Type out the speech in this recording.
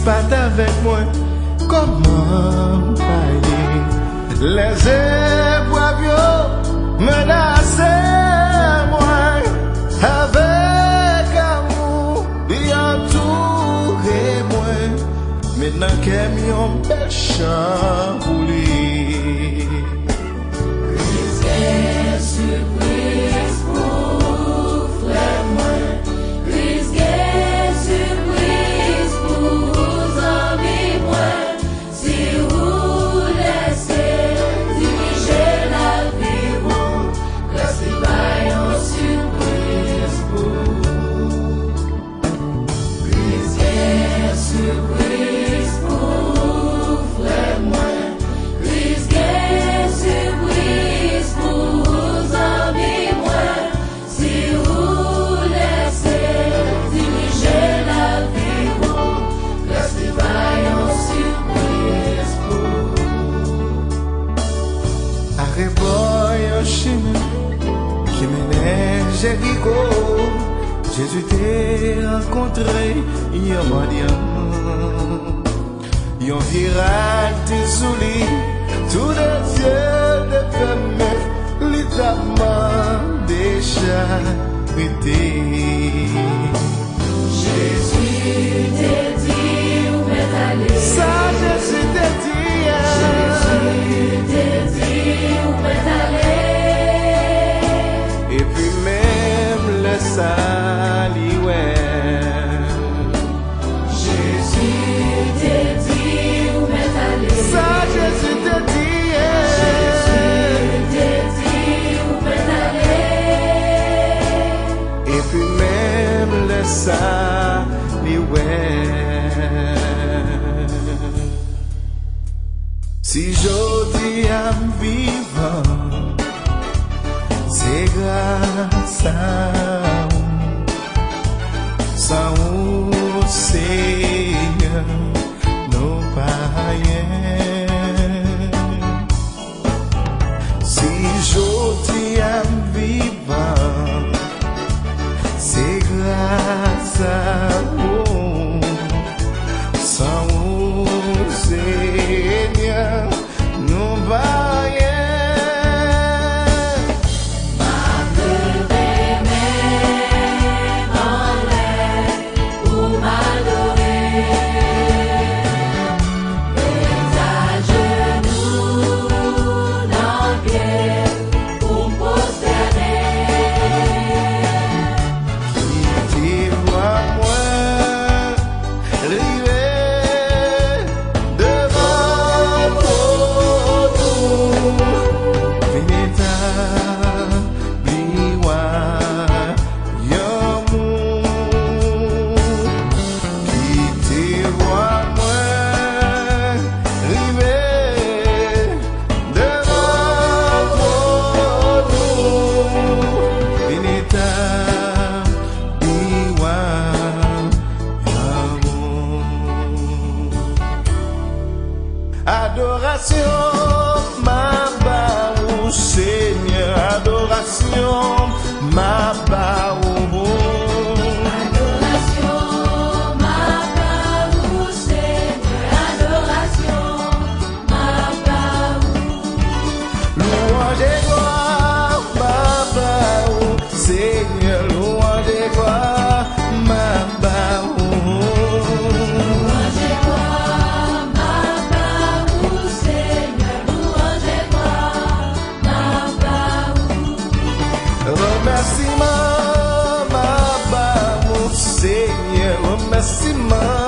pas avec moi. Comment payer les épreuves menacent moi avec amour et entouré moi. Maintenant qu'elle m'y empêche pour lui. Surprise pour frère moi, risquer surprise pour amis moi. Si vous laissez diriger la vie, restez pas en surprise pour risquer surprise pour frère moi, risquer surprise pour amis moi. Si vous laissez diriger la vie, restez pas en surprise pour Arrête boy un chemin qui menait Jéricho. Jésus t'a rencontré hier matin. Yon viral t'es souli, tous les yeux de fermés, littéralement déjà été. Jésus t'a dit où m'est allé. Ça Jésus t'a dit. Jésus t'a dit où m'est allé. Et puis même le saliway. Jésus t'a dit où m'est allé. Ça Jésus t'a dit. Jésus t'a dit où m'est allé. Et puis même le saliway. Si j'odi am vivant, c'est grâce à vous, sans vous, Seigneur, nos païens. Si j'odi am vivant, c'est grâce à vous, sans vous, Seigneur, nos païens. Adoration, ma baou, Seigneur, adoration, ma baou. Adoration, ma baou, Seigneur, adoration, ma baou. Louange et gloire, ma baou, Seigneur, louange et gloire, ma baou. Louange et gloire, ma baou, Seigneur, louange et gloire, ma baou. Remerciement, ma baou, Seigneur, remerciement.